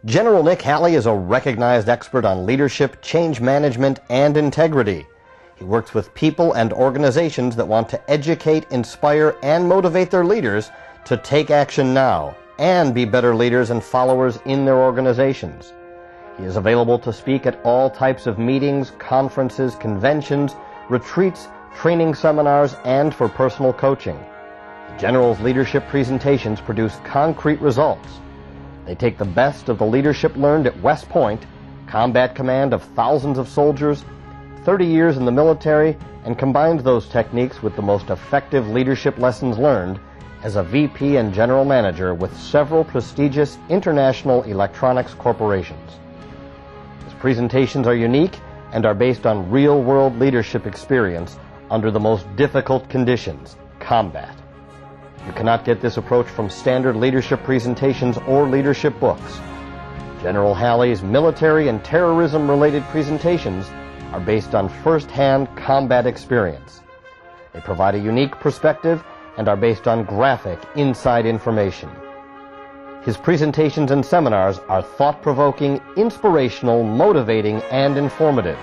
General Nick Haley is a recognized expert on leadership, change management, and integrity. He works with people and organizations that want to educate, inspire, and motivate their leaders to take action now and be better leaders and followers in their organizations. He is available to speak at all types of meetings, conferences, conventions, retreats, training seminars, and for personal coaching. The General's leadership presentations produce concrete results. They take the best of the leadership learned at West Point, combat command of thousands of soldiers, 30 years in the military, and combines those techniques with the most effective leadership lessons learned as a VP and general manager with several prestigious international electronics corporations. His presentations are unique and are based on real-world leadership experience under the most difficult conditions, combat. You cannot get this approach from standard leadership presentations or leadership books. General Haley's military and terrorism-related presentations are based on first-hand combat experience. They provide a unique perspective and are based on graphic, inside information. His presentations and seminars are thought-provoking, inspirational, motivating, and informative.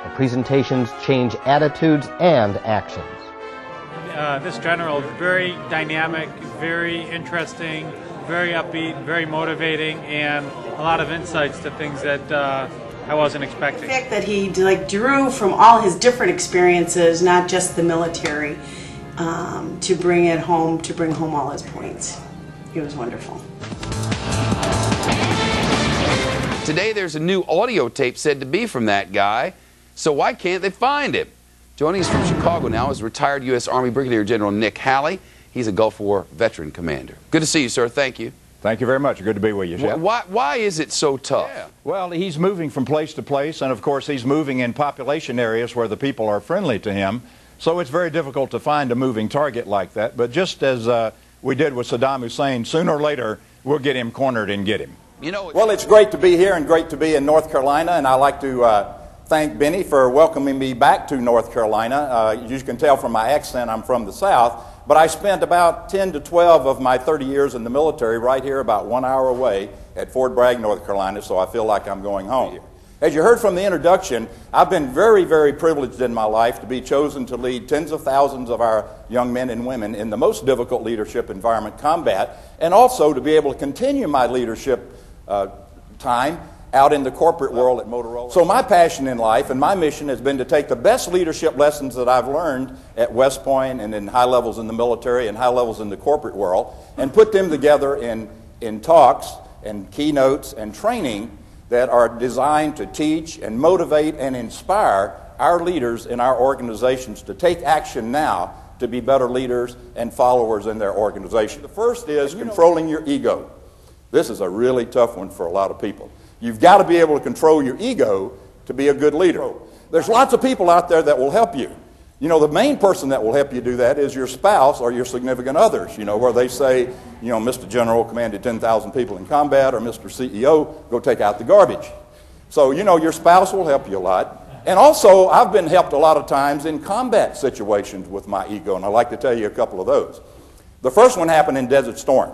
The presentations change attitudes and actions. This general is very dynamic, very interesting, very upbeat, very motivating, and a lot of insights to things that I wasn't expecting. The fact that he drew from all his different experiences, not just the military, to bring home all his points. It was wonderful. Today there's a new audio tape said to be from that guy, so why can't they find him? Joining us from Chicago now is retired U.S. Army Brigadier General Nick Haley. He's a Gulf War veteran commander. Good to see you, sir. Thank you. Thank you very much. Good to be with you, Chef. Why is it so tough? Yeah. Well, he's moving from place to place, and of course he's moving in population areas where the people are friendly to him. So it's very difficult to find a moving target like that. But just as we did with Saddam Hussein, sooner or later we'll get him cornered and get him. You know, well, it's great to be here and great to be in North Carolina, and I'd like to thank Benny for welcoming me back to North Carolina. You can tell from my accent I'm from the South, but I spent about 10 to 12 of my 30 years in the military right here about 1 hour away at Fort Bragg, North Carolina, so I feel like I'm going home. As you heard from the introduction, I've been very, very privileged in my life to be chosen to lead tens of thousands of our young men and women in the most difficult leadership environment, combat, and also to be able to continue my leadership time out in the corporate world at Motorola. So my passion in life and my mission has been to take the best leadership lessons that I've learned at West Point and in high levels in the military and high levels in the corporate world and put them together in talks and keynotes and training that are designed to teach and motivate and inspire our leaders in our organizations to take action now to be better leaders and followers in their organization. The first is controlling your ego. This is a really tough one for a lot of people. You've got to be able to control your ego to be a good leader. There's lots of people out there that will help you. You know, the main person that will help you do that is your spouse or your significant others, you know, where they say, you know, Mr. General commanded 10,000 people in combat, or Mr. CEO, go take out the garbage. So, you know, your spouse will help you a lot. And also, I've been helped a lot of times in combat situations with my ego, and I'd like to tell you a couple of those. The first one happened in Desert Storm.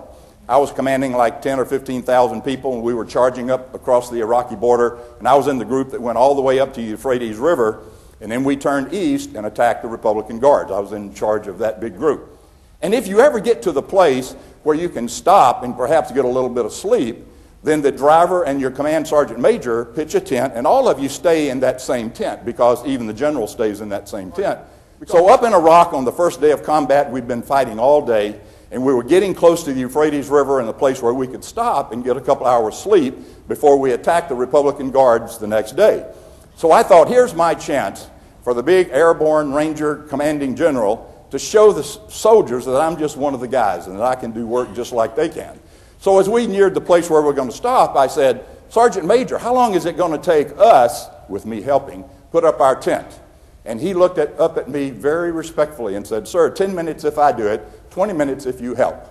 I was commanding like 10 or 15,000 people, and we were charging up across the Iraqi border, and I was in the group that went all the way up to the Euphrates River, and then we turned east and attacked the Republican Guards. I was in charge of that big group. And if you ever get to the place where you can stop and perhaps get a little bit of sleep, then the driver and your command sergeant major pitch a tent, and all of you stay in that same tent, because even the general stays in that same tent. So up in Iraq on the first day of combat, we'd been fighting all day, and we were getting close to the Euphrates River and the place where we could stop and get a couple hours sleep before we attacked the Republican Guards the next day. So I thought, here's my chance for the big airborne ranger commanding general to show the soldiers that I'm just one of the guys and that I can do work just like they can. So as we neared the place where we're going to stop, I said, Sergeant Major, how long is it going to take us, with me helping, put up our tent? And he looked up at me very respectfully and said, sir, 10 minutes if I do it, 20 minutes if you help.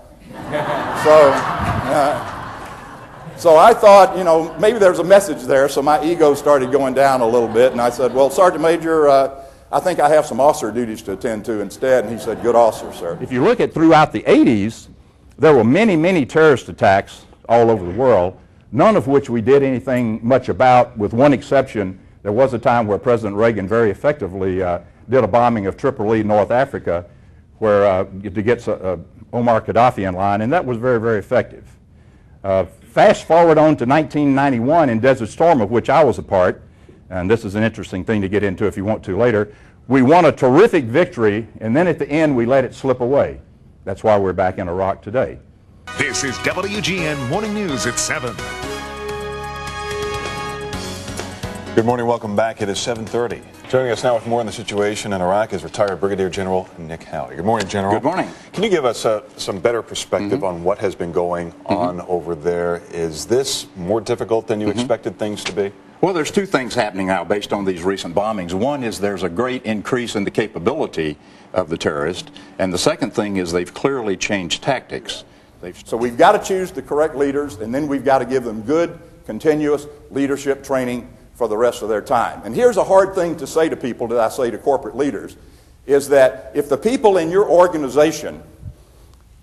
So I thought, you know, maybe there's a message there, so my ego started going down a little bit, and I said, well, Sergeant Major, I think I have some officer duties to attend to instead, and he said, good officer, sir. If you look at throughout the 80s, there were many, many terrorist attacks all over the world none of which we did anything much about, with one exception. There was a time where President Reagan very effectively did a bombing of Tripoli, North Africa, where to get Omar Gaddafi in line, and that was very, very effective. Fast forward on to 1991 in Desert Storm, of which I was a part, and this is an interesting thing to get into if you want to later. We won a terrific victory, and then at the end we let it slip away. That's why we're back in Iraq today. This is WGN Morning News at 7. Good morning. Welcome back. It is 7:30. Joining us now with more on the situation in Iraq is retired Brigadier General Nick Haley. Good morning, General. Good morning. Can you give us some better perspective on what has been going on over there? Is this more difficult than you expected things to be? Well, there's two things happening now based on these recent bombings. One is there's a great increase in the capability of the terrorists, and the second thing is they've clearly changed tactics. So we've got to choose the correct leaders, and then we've got to give them good, continuous leadership training for the rest of their time. And here's a hard thing to say to people that I say to corporate leaders, is that if the people in your organization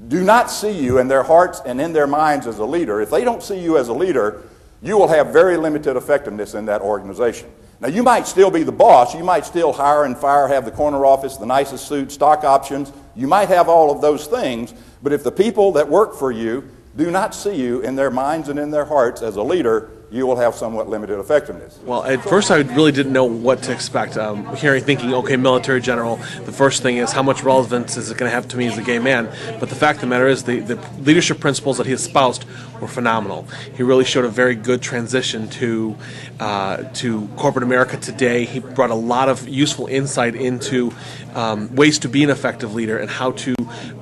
do not see you in their hearts and in their minds as a leader, if they don't see you as a leader, you will have very limited effectiveness in that organization. Now, you might still be the boss. You might still hire and fire, have the corner office, the nicest suit, stock options. You might have all of those things, but if the people that work for you do not see you in their minds and in their hearts as a leader, you will have somewhat limited effectiveness. Well, at first I really didn't know what to expect. Thinking, okay, military general, the first thing is how much relevance is it going to have to me as a gay man? But the fact of the matter is the leadership principles that he espoused were phenomenal. He really showed a very good transition to corporate America today. He brought a lot of useful insight into ways to be an effective leader and how to,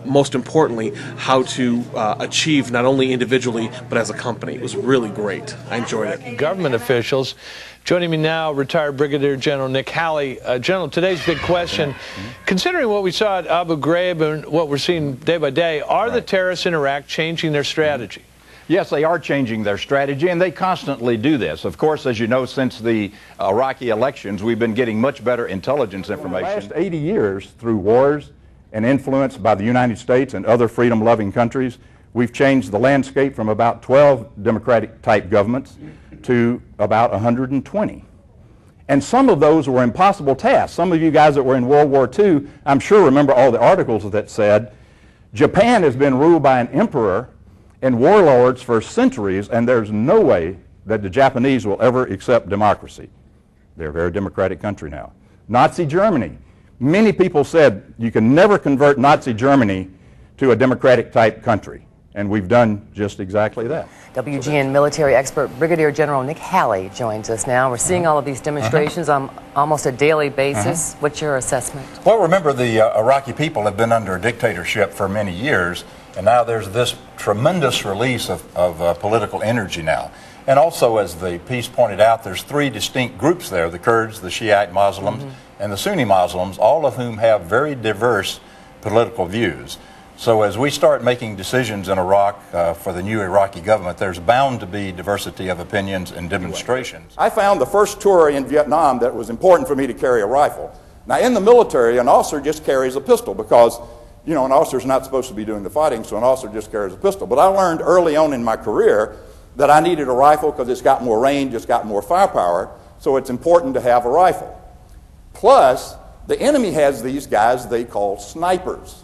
most importantly, how to achieve not only individually but as a company. It was really great. I enjoyed it. Government officials. Joining me now, retired Brigadier General Nick Haley. General, today's big question, considering what we saw at Abu Ghraib and what we're seeing day by day, are the terrorists in Iraq changing their strategy? Yes, they are changing their strategy, and they constantly do this. Of course, as you know, since the Iraqi elections, we've been getting much better intelligence information. For the last 80 years, through wars and influence by the United States and other freedom-loving countries, we've changed the landscape from about 12 democratic-type governments to about 120. And some of those were impossible tasks. Some of you guys that were in World War II, I'm sure remember all the articles that said, Japan has been ruled by an emperor and warlords for centuries, and there's no way that the Japanese will ever accept democracy. They're a very democratic country now. Nazi Germany. Many people said you can never convert Nazi Germany to a democratic-type country, and we've done just exactly that. WGN military expert Brigadier General Nick Haley joins us now. We're seeing all of these demonstrations on almost a daily basis. What's your assessment? Well, remember, the Iraqi people have been under a dictatorship for many years, and now there's this tremendous release of political energy now. And also, as the piece pointed out, there's three distinct groups there, the Kurds, the Shiite Muslims, and the Sunni Muslims, all of whom have very diverse political views. So as we start making decisions in Iraq for the new Iraqi government, there's bound to be diversity of opinions and demonstrations. I found the first tour in Vietnam that it was important for me to carry a rifle. Now, in the military, an officer just carries a pistol because, you know, an officer's not supposed to be doing the fighting, so an officer just carries a pistol. But I learned early on in my career that I needed a rifle because it's got more range, it's got more firepower, so it's important to have a rifle. Plus, the enemy has these guys they call snipers.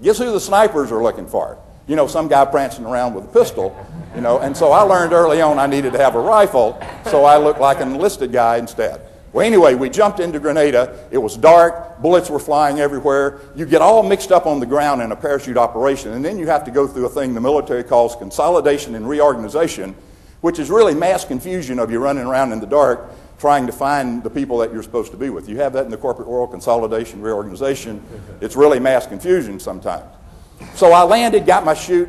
Guess who the snipers are looking for? You know, some guy prancing around with a pistol, you know, and so I learned early on I needed to have a rifle, so I looked like an enlisted guy instead. Well, anyway, we jumped into Grenada. It was dark. Bullets were flying everywhere. You get all mixed up on the ground in a parachute operation, and then you have to go through a thing the military calls consolidation and reorganization, which is really mass confusion of you running around in the dark trying to find the people that you're supposed to be with. You have that in the corporate world, consolidation, reorganization. It's really mass confusion sometimes. So I landed, got my chute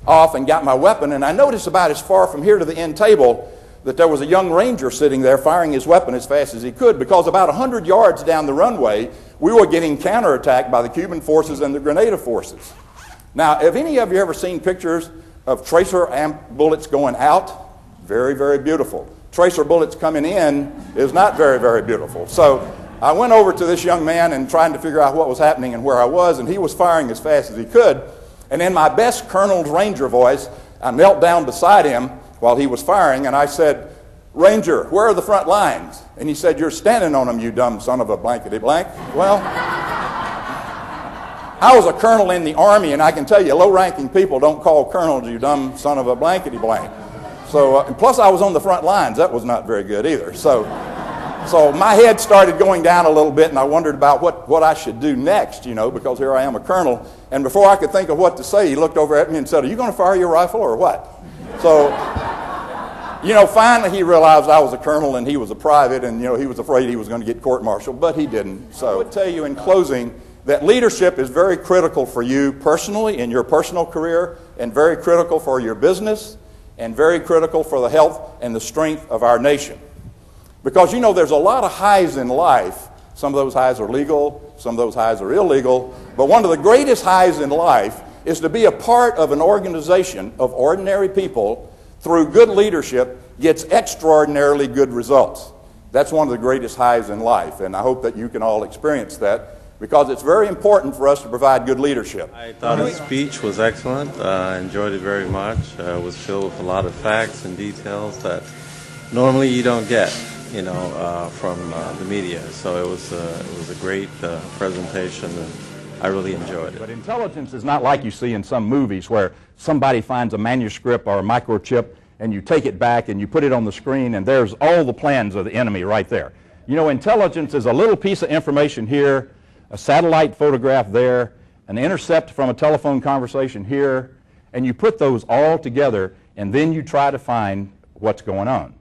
off, and got my weapon, and I noticed about as far from here to the end table that there was a young ranger sitting there firing his weapon as fast as he could, because about 100 yards down the runway, we were getting counterattacked by the Cuban forces and the Grenada forces. Now, have any of you ever seen pictures of tracer bullets going out? Very, very beautiful. Tracer bullets coming in is not very, very beautiful. So I went over to this young man and trying to figure out what was happening and where I was, and he was firing as fast as he could. And in my best Colonel's Ranger voice, I knelt down beside him while he was firing, and I said, "Ranger, where are the front lines?" And he said, "You're standing on them, you dumb son of a blankety blank." Well, I was a colonel in the Army, and I can tell you, low-ranking people don't call colonels you dumb son of a blankety blank. So, and plus I was on the front lines. That was not very good either. So my head started going down a little bit, and I wondered about what I should do next, you know, because here I am a colonel. And before I could think of what to say, he looked over at me and said, "Are you going to fire your rifle or what?" So, you know, finally he realized I was a colonel and he was a private, and, you know, he was afraid he was going to get court-martialed, but he didn't. So I would tell you in closing that leadership is very critical for you personally in your personal career, and very critical for your business, and very critical for the health and the strength of our nation. Because, you know, there's a lot of highs in life. Some of those highs are legal, some of those highs are illegal, but one of the greatest highs in life is to be a part of an organization of ordinary people through good leadership gets extraordinarily good results. That's one of the greatest highs in life, and I hope that you can all experience that, because it's very important for us to provide good leadership. I thought his speech was excellent. I enjoyed it very much. It was filled with a lot of facts and details that normally you don't get, you know, from the media. So it was a great presentation, and I really enjoyed it. But intelligence is not like you see in some movies where somebody finds a manuscript or a microchip and you take it back and you put it on the screen and there's all the plans of the enemy right there. You know, intelligence is a little piece of information here, a satellite photograph there, an intercept from a telephone conversation here, and you put those all together and then you try to find what's going on.